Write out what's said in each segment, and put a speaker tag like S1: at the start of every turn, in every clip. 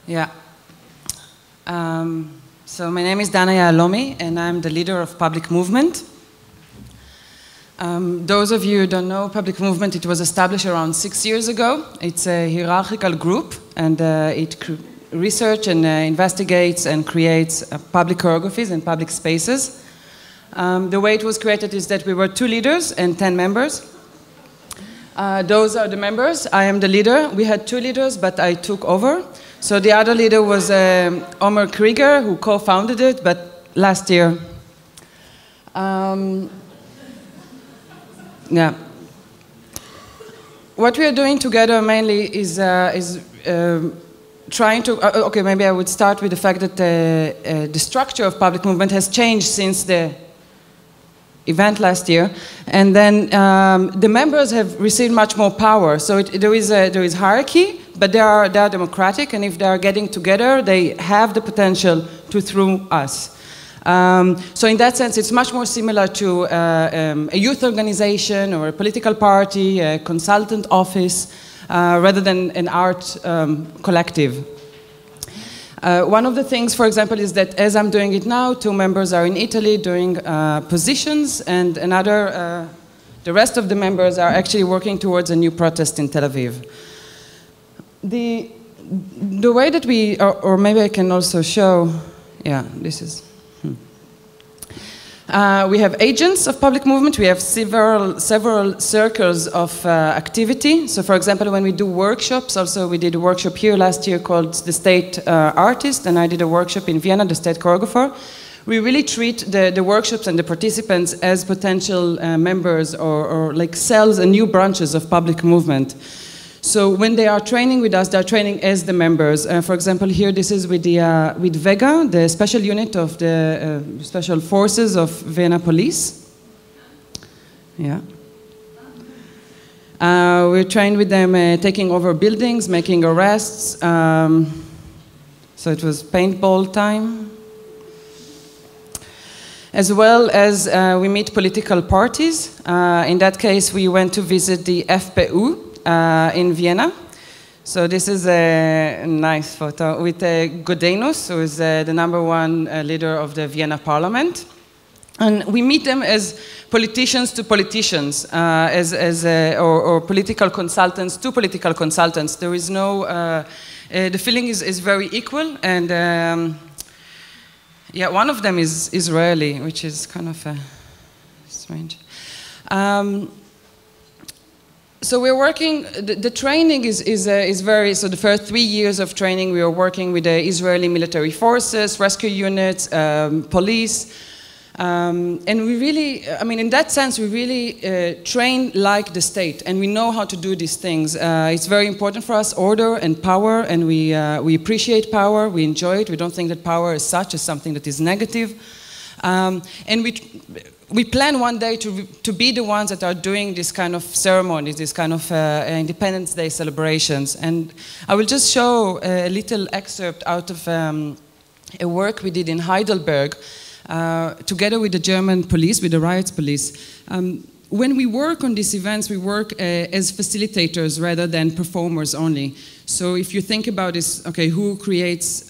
S1: Yeah. So my name is Dana Yahalomi, and I'm the leader of Public Movement. Those of you who don't know Public Movement, it was established around 6 years ago. It's a hierarchical group, and it researches and investigates and creates public choreographies and public spaces. The way it was created is that we were 2 leaders and 10 members. Those are the members. I am the leader. We had 2 leaders, but I took over. So the other leader was Omer Krieger, who co-founded it, but last year. Yeah. What we are doing together mainly is trying to... okay, maybe I would start with the fact that the structure of Public Movement has changed since the event last year, and then the members have received much more power. So there is hierarchy, but they are democratic, and if they are getting together, they have the potential to through us. So in that sense, it's much more similar to a youth organization or a political party, a consultant office, rather than an art collective. One of the things, for example, is that as I'm doing it now, 2 members are in Italy doing positions, and the rest of the members are actually working towards a new protest in Tel Aviv. The way that we, or maybe I can also show, yeah, this is... we have agents of Public Movement. We have several circles of activity. So, for example, when we do workshops, also we did a workshop here last year called The State Artist, and I did a workshop in Vienna, The State Choreographer. We really treat the workshops and the participants as potential members or like cells and new branches of Public Movement. So when they are training with us, they are training as the members. For example, here this is with Vega, the special unit of the special forces of Vienna police. Yeah. We're trained with them taking over buildings, making arrests. So it was paintball time. As well as we meet political parties. In that case, we went to visit the FPU. In Vienna. So this is a nice photo with Godenus, who is the #1 leader of the Vienna parliament. And we meet them as politicians to politicians, or political consultants to political consultants. There is no, the feeling is very equal, and yeah, one of them is Israeli, which is kind of strange. So we're working, the training is very, so the first 3 years of training we are working with the Israeli military forces, rescue units, police, and we really, I mean, in that sense, we really train like the state, and we know how to do these things. It's very important for us, order and power, and we appreciate power, we enjoy it, we don't think that power as such is something that is negative, and we plan one day to be the ones that are doing this kind of ceremonies, this kind of Independence Day celebrations. And I will just show a little excerpt out of a work we did in Heidelberg together with the German police, with the riots police. When we work on these events, we work as facilitators rather than performers only. So if you think about this, okay, who creates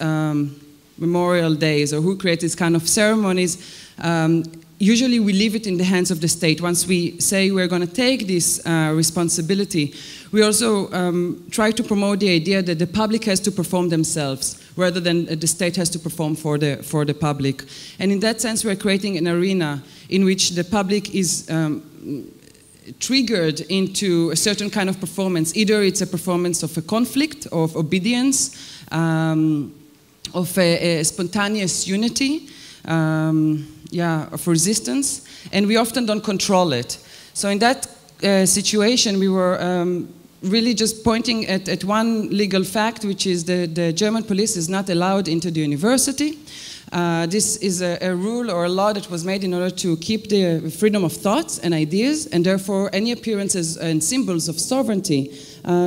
S1: Memorial Days or who creates these kind of ceremonies, usually we leave it in the hands of the state. Once we say we're going to take this responsibility, we also try to promote the idea that the public has to perform themselves, rather than the state has to perform for the public. And in that sense, we're creating an arena in which the public is triggered into a certain kind of performance. Either it's a performance of a conflict, of obedience, of a spontaneous unity, yeah, of resistance, and we often don't control it. So in that situation, we were really just pointing at one legal fact, which is the German police is not allowed into the university. This is a rule or a law that was made in order to keep the freedom of thoughts and ideas, and therefore any appearances and symbols of sovereignty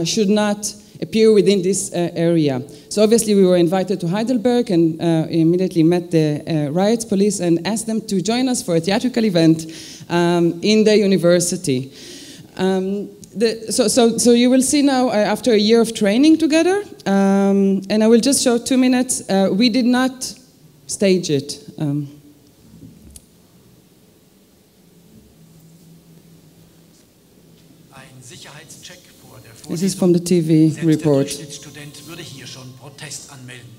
S1: should not appear within this area. So obviously we were invited to Heidelberg and immediately met the riots police and asked them to join us for a theatrical event in the university. So you will see now, after a year of training together, and I will just show 2 minutes. We did not stage it. This is from the TV report.
S2: Der Durchschnittsstudent würde hier schon Protest anmelden.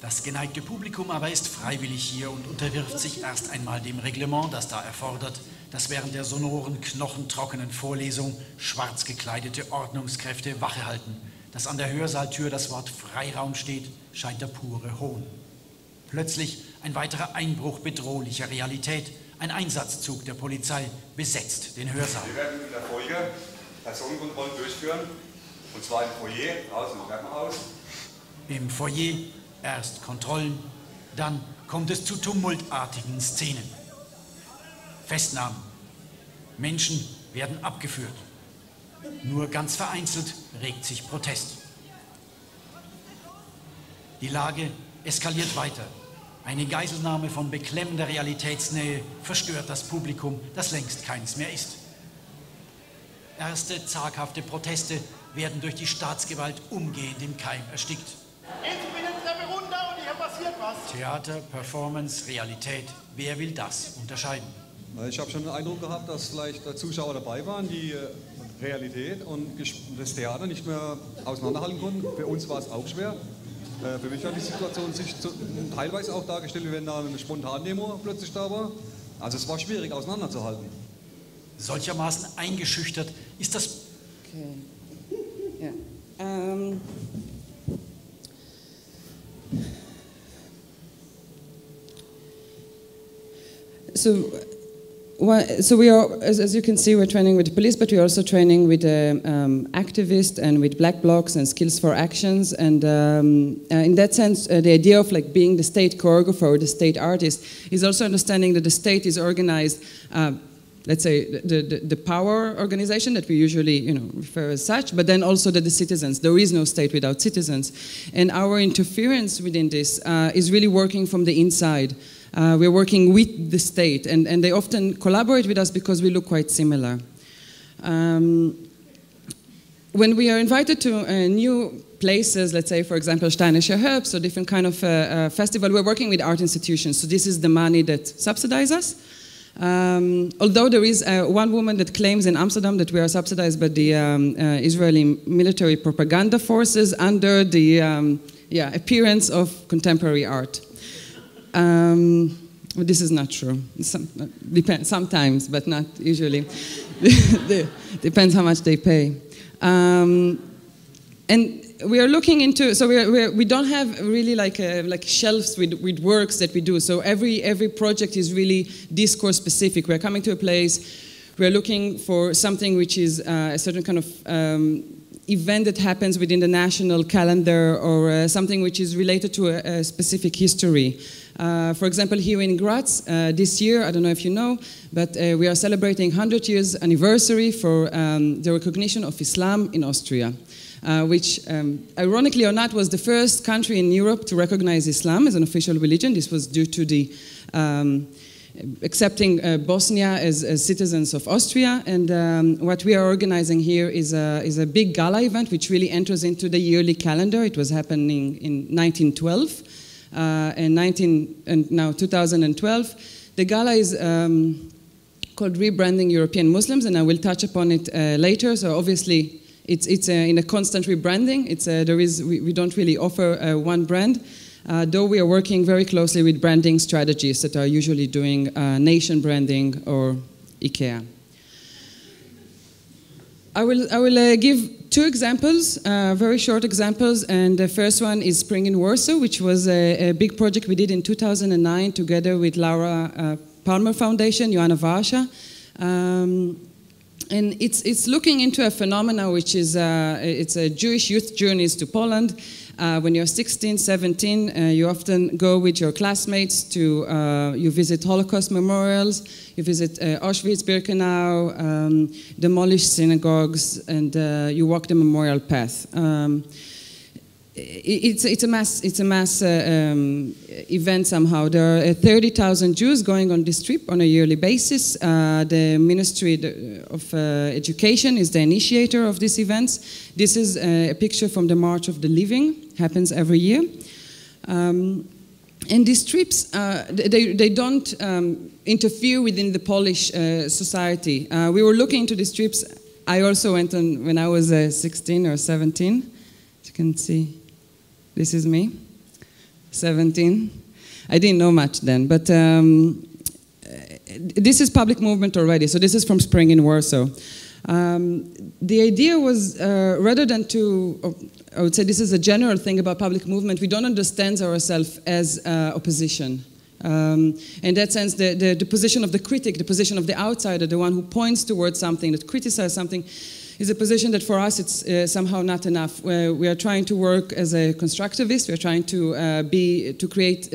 S2: Das geneigte Publikum aber ist freiwillig hier und unterwirft sich erst einmal dem Reglement, das da erfordert, dass während der sonoren, knochentrockenen Vorlesung schwarz gekleidete Ordnungskräfte Wache halten. Dass an der Hörsaaltür das Wort Freiraum steht, scheint der pure Hohn. Plötzlich ein weiterer Einbruch bedrohlicher Realität. Ein Einsatzzug der Polizei besetzt den Hörsaal.
S3: Wir werden in der Folge Personenkontrollen durchführen, und zwar im Foyer, draußen im Treppenhaus.
S2: Im Foyer erst Kontrollen, dann kommt es zu tumultartigen Szenen. Festnahmen. Menschen werden abgeführt. Nur ganz vereinzelt regt sich Protest. Die Lage eskaliert weiter. Eine Geiselnahme von beklemmender Realitätsnähe verstört das Publikum, das längst keins mehr ist. Erste zaghafte Proteste werden durch die Staatsgewalt umgehend im Keim erstickt.
S4: Gehen Sie bitte die Treppe runter und hier passiert was.
S2: Theater, Performance, Realität, wer will das unterscheiden?
S5: Ich habe schon den Eindruck gehabt, dass vielleicht Zuschauer dabei waren, die Realität und das Theater nicht mehr auseinanderhalten konnten. Für uns war es auch schwer. Für mich hat die Situation sich teilweise auch dargestellt, wie wenn da eine Spontandemo plötzlich da war. Also es war schwierig auseinanderzuhalten.
S2: Solchermaßen eingeschüchtert ist das...
S1: Okay. Yeah. So we are, as you can see, we're training with the police, but we're also training with activists and with black blocs and skills for actions. And in that sense, the idea of like being the state choreographer or the state artist is also understanding that the state is organized. Let's say the power organization that we usually refer as such, but then also the citizens. There is no state without citizens, and our interference within this is really working from the inside. We're working with the state, and they often collaborate with us because we look quite similar. When we are invited to new places, let's say, for example, steirischer herbst, or different kind of festival, we're working with art institutions, so this is the money that subsidizes us. Although there is one woman that claims in Amsterdam that we are subsidized by the Israeli military propaganda forces under the appearance of contemporary art. This is not true. Sometimes, but not usually. Depends how much they pay. And we are looking into, so we don't have really like shelves with works that we do. So every project is really discourse specific. We're coming to a place, we're looking for something which is a certain kind of event that happens within the national calendar, or something which is related to a specific history. For example, here in Graz, this year, I don't know if you know, but we are celebrating 100 years anniversary for the recognition of Islam in Austria. Which, ironically or not, was the first country in Europe to recognize Islam as an official religion. This was due to the accepting Bosnia as citizens of Austria. And what we are organizing here is a big gala event, which really enters into the yearly calendar. It was happening in 1912 and now 2012. The gala is called Rebranding European Muslims, and I will touch upon it later. So obviously, it's in a constant rebranding. We don't really offer one brand, though we are working very closely with branding strategies that are usually doing nation branding or IKEA. I will give two examples, very short examples, and the first one is Spring in Warsaw, which was a big project we did in 2009 together with Laura Palmer Foundation, Joanna Varsha. And it's looking into a phenomenon which is it's a Jewish youth journeys to Poland. When you're 16, 17, you often go with your classmates to, you visit Holocaust memorials, you visit Auschwitz, Birkenau, demolished synagogues, and you walk the memorial path. it's a mass event somehow. There are 30,000 Jews going on this trip on a yearly basis. The Ministry of Education is the initiator of these events. This is a picture from the March of the Living, happens every year. And these trips, they don't interfere within the Polish society. We were looking into these trips. I also went on when I was 16 or 17. As you can see, this is me, 17. I didn't know much then, but this is public movement already. So this is from Spring in Warsaw. The idea was, rather than I would say this is a general thing about public movement, we don't understand ourselves as opposition. In that sense, the position of the critic, the position of the outsider, the one who points towards something, that criticizes something, is a position that for us it's somehow not enough. We are trying to work as a constructivist. We are trying to create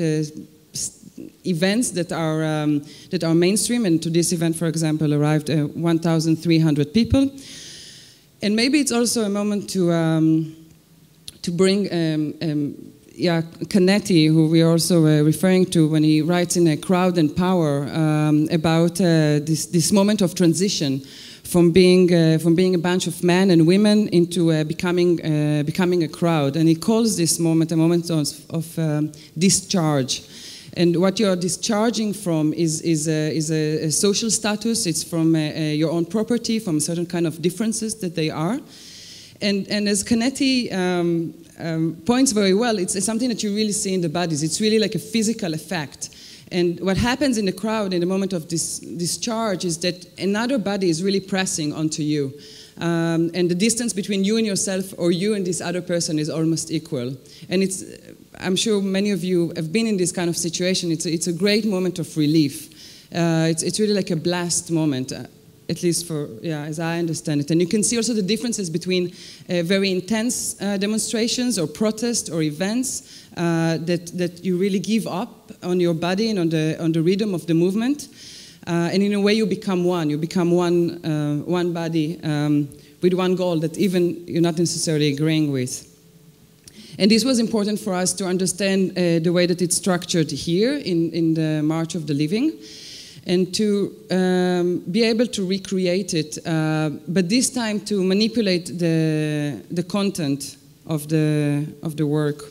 S1: events that are mainstream. And to this event, for example, arrived 1,300 people. And maybe it's also a moment to bring Canetti, who we are also referring to when he writes in A Crowd and Power about this moment of transition from being a bunch of men and women into becoming a crowd. And he calls this moment a moment of discharge. And what you're discharging from is a social status. It's from your own property, from a certain kind of differences that they are. And as Canetti points very well, it's something that you really see in the bodies. It's really like a physical effect. And what happens in the crowd in the moment of this discharge is that another body is really pressing onto you. And the distance between you and yourself, or you and this other person, is almost equal. And I'm sure many of you have been in this kind of situation. It's a great moment of relief. It's really like a blast moment. At least as I understand it. And you can see also the differences between very intense demonstrations or protests or events that you really give up on your body and on the rhythm of the movement. And in a way you become one. You become one body with one goal that even you're not necessarily agreeing with. And this was important for us to understand the way that it's structured here in the March of the Living, and to be able to recreate it, but this time to manipulate the content of the work.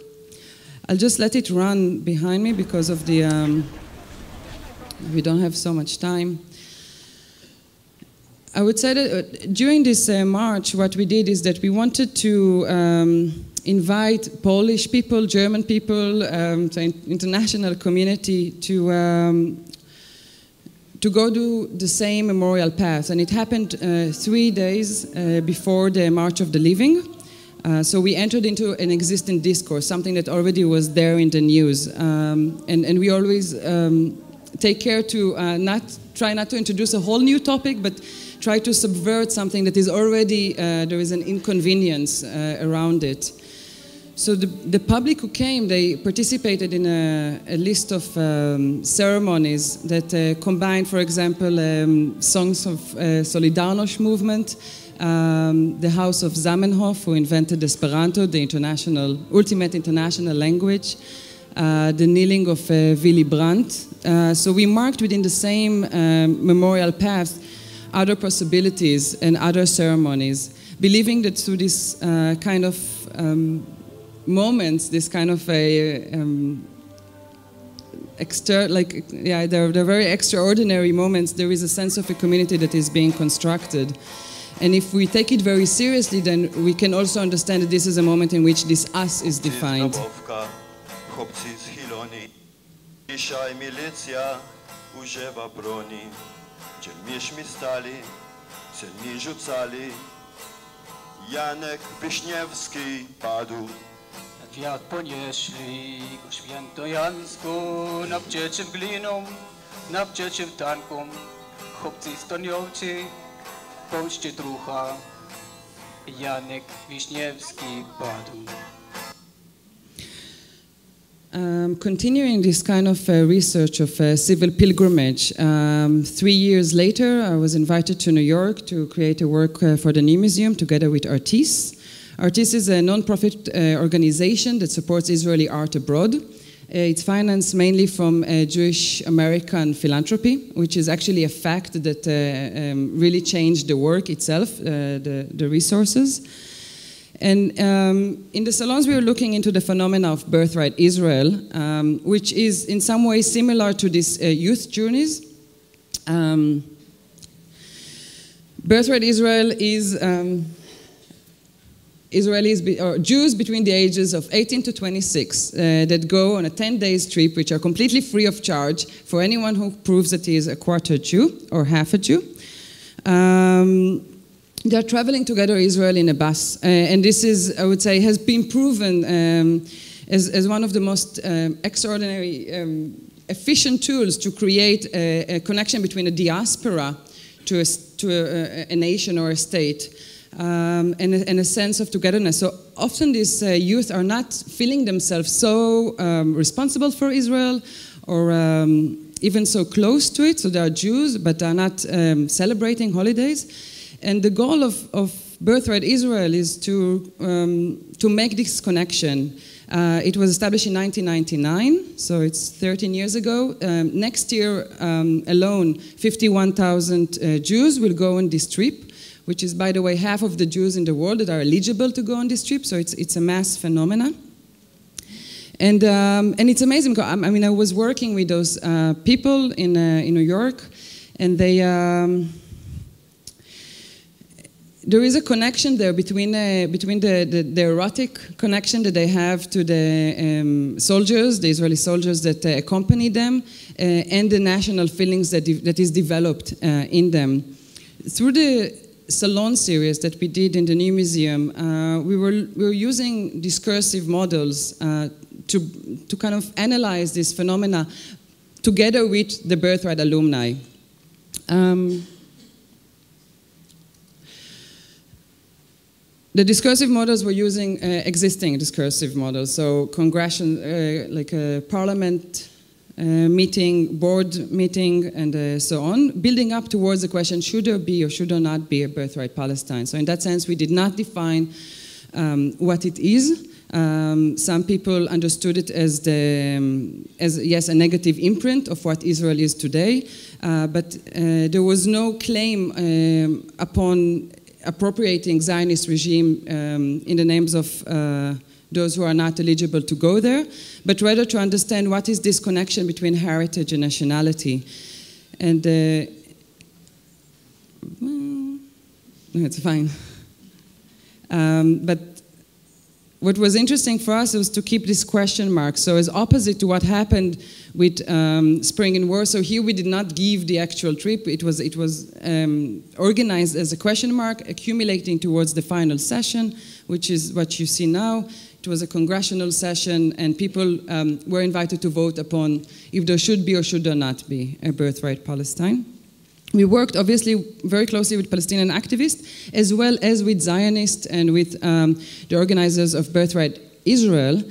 S1: I'll just let it run behind me because of we don't have so much time. I would say that during this march, what we did is that we wanted to invite Polish people, German people, the international community to go do the same memorial path. And it happened 3 days before the March of the Living. So we entered into an existing discourse, something that already was there in the news. And we always take care to try not to introduce a whole new topic, but try to subvert something that is already, there is an inconvenience around it. So the public who came, they participated in a list of ceremonies that combined, for example, songs of Solidarność movement, the House of Zamenhof, who invented Esperanto, the ultimate international language, the kneeling of Willy Brandt. So we marked within the same memorial path other possibilities and other ceremonies, believing that through this kind of moments, this kind of they're very extraordinary moments. There is a sense of a community that is being constructed. And if we take it very seriously, then we can also understand that this is a moment in which this us is defined.
S6: Wiatr ponieśli go świętojańsku, napciecie w gliną, napciecie w tanką, chłopcy stoniowcy, pomście trucha, Janek Wiśniewski padł.
S1: Continuing this kind of research of civil pilgrimage, 3 years later I was invited to New York to create a work for the New Museum together with artists. Artis is a non-profit organization that supports Israeli art abroad. It's financed mainly from Jewish American philanthropy, which is actually a fact that really changed the work itself, the resources. And in the salons, we were looking into the phenomena of Birthright Israel, which is in some ways similar to these youth journeys. Birthright Israel is Israelis or Jews between the ages of 18 to 26 that go on a 10-day trip, which are completely free of charge for anyone who proves that he is a quarter Jew or half a Jew. They're traveling together Israel in a bus, and this is, I would say, has been proven as one of the most extraordinary, efficient tools to create a connection between a diaspora to a nation or a state, and a sense of togetherness. So often these youth are not feeling themselves so responsible for Israel or even so close to it. So they are Jews, but they are not celebrating holidays. And the goal of Birthright Israel is to make this connection. It was established in 1999, so it's 13 years ago. Next year alone, 51,000 Jews will go on this trip, which is, by the way, half of the Jews in the world that are eligible to go on this trip, so it's a mass phenomenon. And it's amazing, because, I mean, I was working with those people in New York, and they... there is a connection there between the erotic connection that they have to the soldiers, the Israeli soldiers that accompany them, and the national feelings that is developed in them. Through the salon series that we did in the new museum, we were using discursive models to kind of analyze this phenomena together with the Birthright alumni. The discursive models were using existing discursive models, so like a parliament meeting, board meeting, and so on, building up towards the question, should there be or should there not be a Birthright Palestine? So in that sense, we did not define what it is. Some people understood it as yes, a negative imprint of what Israel is today, but there was no claim upon appropriating Zionist regime in the names of those who are not eligible to go there, but rather to understand what is this connection between heritage and nationality. And no, it's fine. But what was interesting for us was to keep this question mark. So as opposite to what happened with Spring in Warsaw, here we did not give the actual trip. It was organized as a question mark, accumulating towards the final session, which is what you see now. It was a congressional session, and people were invited to vote upon if there should be or should there not be a Birthright Palestine. We worked obviously very closely with Palestinian activists, as well as with Zionists and with the organizers of Birthright Israel,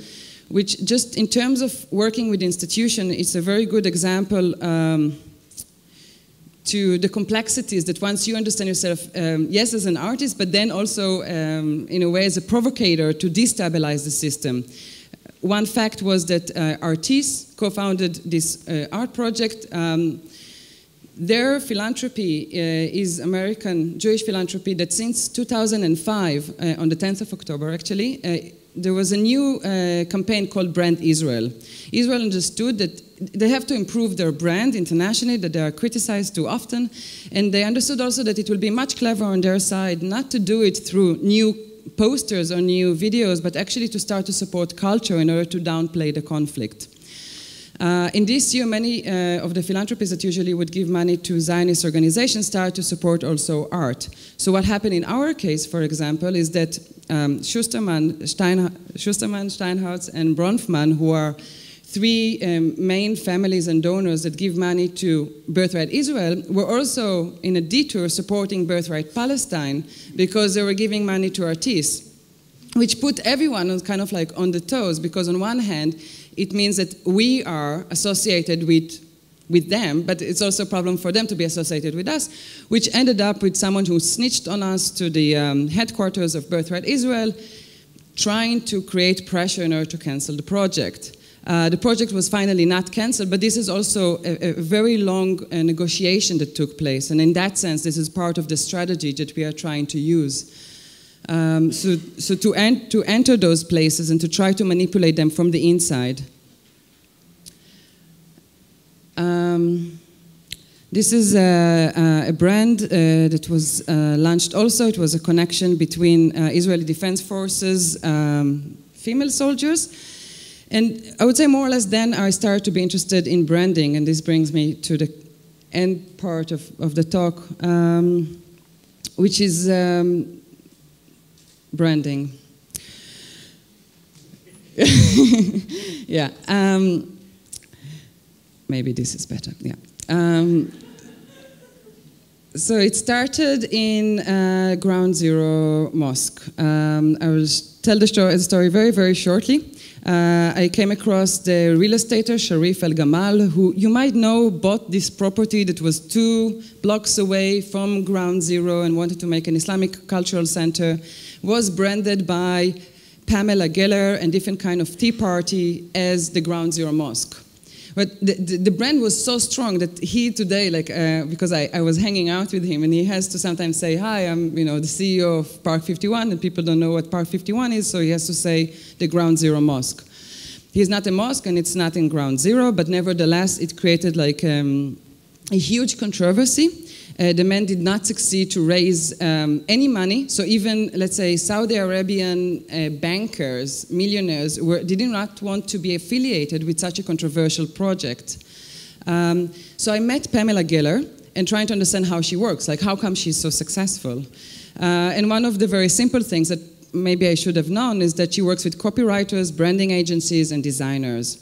S1: which just in terms of working with the institution, it's a very good example to the complexities that once you understand yourself, yes, as an artist, but then also in a way as a provocator to destabilize the system. One fact was that Artis co-founded this art project. Their philanthropy is American Jewish philanthropy that since 2005, on the 10th of October actually, there was a new campaign called Brand Israel. Israel understood that they have to improve their brand internationally, that they are criticized too often, and they understood also that it will be much cleverer on their side not to do it through new posters or new videos, but actually to start to support culture in order to downplay the conflict. In this year, many of the philanthropists that usually would give money to Zionist organizations started to support also art. So what happened in our case, for example, is that Schusterman, Steinhaus, and Bronfman, who are three main families and donors that give money to Birthright Israel, were also in a detour supporting Birthright Palestine because they were giving money to Artis, which put everyone on kind of like on the toes, because on one hand, it means that we are associated with them, but it's also a problem for them to be associated with us, which ended up with someone who snitched on us to the headquarters of Birthright Israel, trying to create pressure in order to cancel the project. The project was finally not cancelled, but this is also a very long negotiation that took place, and in that sense, this is part of the strategy that we are trying to use. So to enter those places and to try to manipulate them from the inside. This is a brand that was launched also. It was a connection between Israeli Defense Forces, female soldiers, and I would say more or less then I started to be interested in branding, and this brings me to the end part of the talk, which is branding. Yeah, maybe this is better, yeah. So it started in Ground Zero Mosque. I will tell the story very, very shortly. I came across the real estater, Sharif El Gamal, who you might know bought this property that was 2 blocks away from Ground Zero and wanted to make an Islamic cultural center, was branded by Pamela Geller and different kind of Tea Party as the Ground Zero Mosque. But the brand was so strong that he today, like, because I was hanging out with him, and he has to sometimes say, hi, I'm the CEO of Park 51, and people don't know what Park 51 is, so he has to say the Ground Zero Mosque. He's not a mosque, and it's not in Ground Zero, but nevertheless, it created like a huge controversy. The man did not succeed to raise any money, so even, let's say, Saudi Arabian bankers, millionaires, did not want to be affiliated with such a controversial project. So I met Pamela Geller and trying to understand how she works, like how come she's so successful. And one of the very simple things that maybe I should have known is that she works with copywriters, branding agencies, and designers.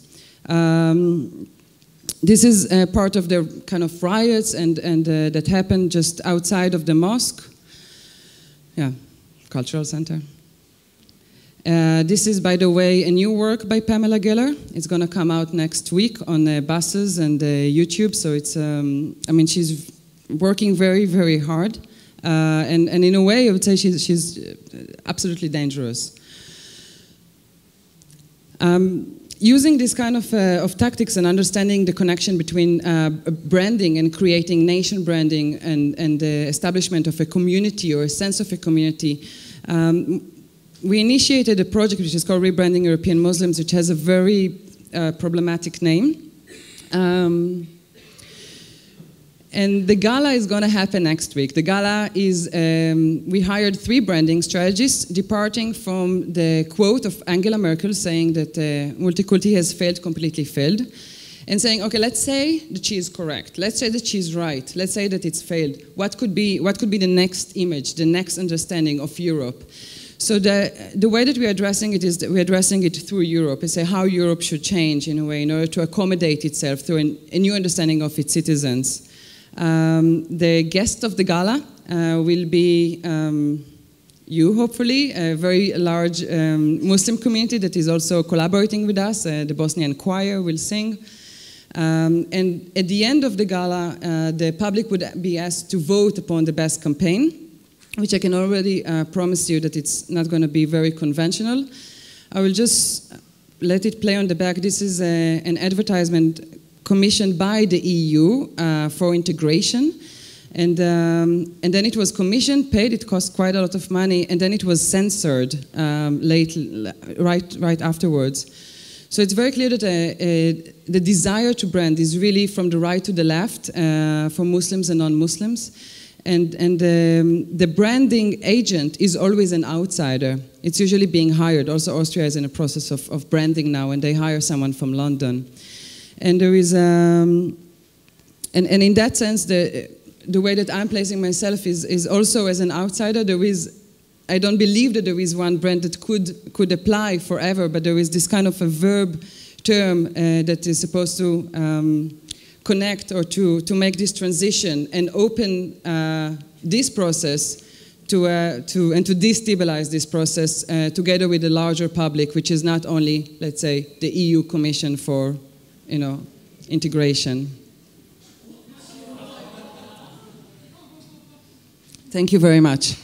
S1: This is part of the kind of riots and that happened just outside of the mosque. Yeah, cultural center. This is, by the way, a new work by Pamela Geller. It's going to come out next week on buses and YouTube. So it's, I mean, she's working very, very hard. And in a way, I would say she's absolutely dangerous. Using this kind of tactics and understanding the connection between branding and creating nation branding and the establishment of a community or a sense of a community, we initiated a project which is called Rebranding European Muslims, which has a very problematic name. And the gala is going to happen next week. The gala is, we hired 3 branding strategists, departing from the quote of Angela Merkel saying that multiculti has failed, completely failed, and saying, okay, let's say that she is correct. Let's say that she's right. Let's say that it's failed. What could be the next image, the next understanding of Europe? So the way that we're addressing it is that we're addressing it through Europe. It's how Europe should change in a way in order to accommodate itself through a new understanding of its citizens. The guest of the gala will be you, hopefully, a very large Muslim community that is also collaborating with us. The Bosnian choir will sing. And at the end of the gala, the public would be asked to vote upon the best campaign, which I can already promise you that it's not going to be very conventional. I will just let it play on the back. This is an advertisement commissioned by the EU for integration, and then it was commissioned, paid. It cost quite a lot of money, and then it was censored right afterwards. So it's very clear that the desire to brand is really from the right to the left, for Muslims and non-Muslims, and the branding agent is always an outsider. It's usually being hired. Also, Austria is in a process of branding now, and they hire someone from London. And there is, and in that sense, the way that I'm placing myself is also as an outsider. I don't believe that there is one brand that could apply forever, but there is this kind of a verb term that is supposed to connect or to make this transition and open this process and to destabilize this process together with the larger public, which is not only, let's say, the EU Commission for integration. Thank you very much.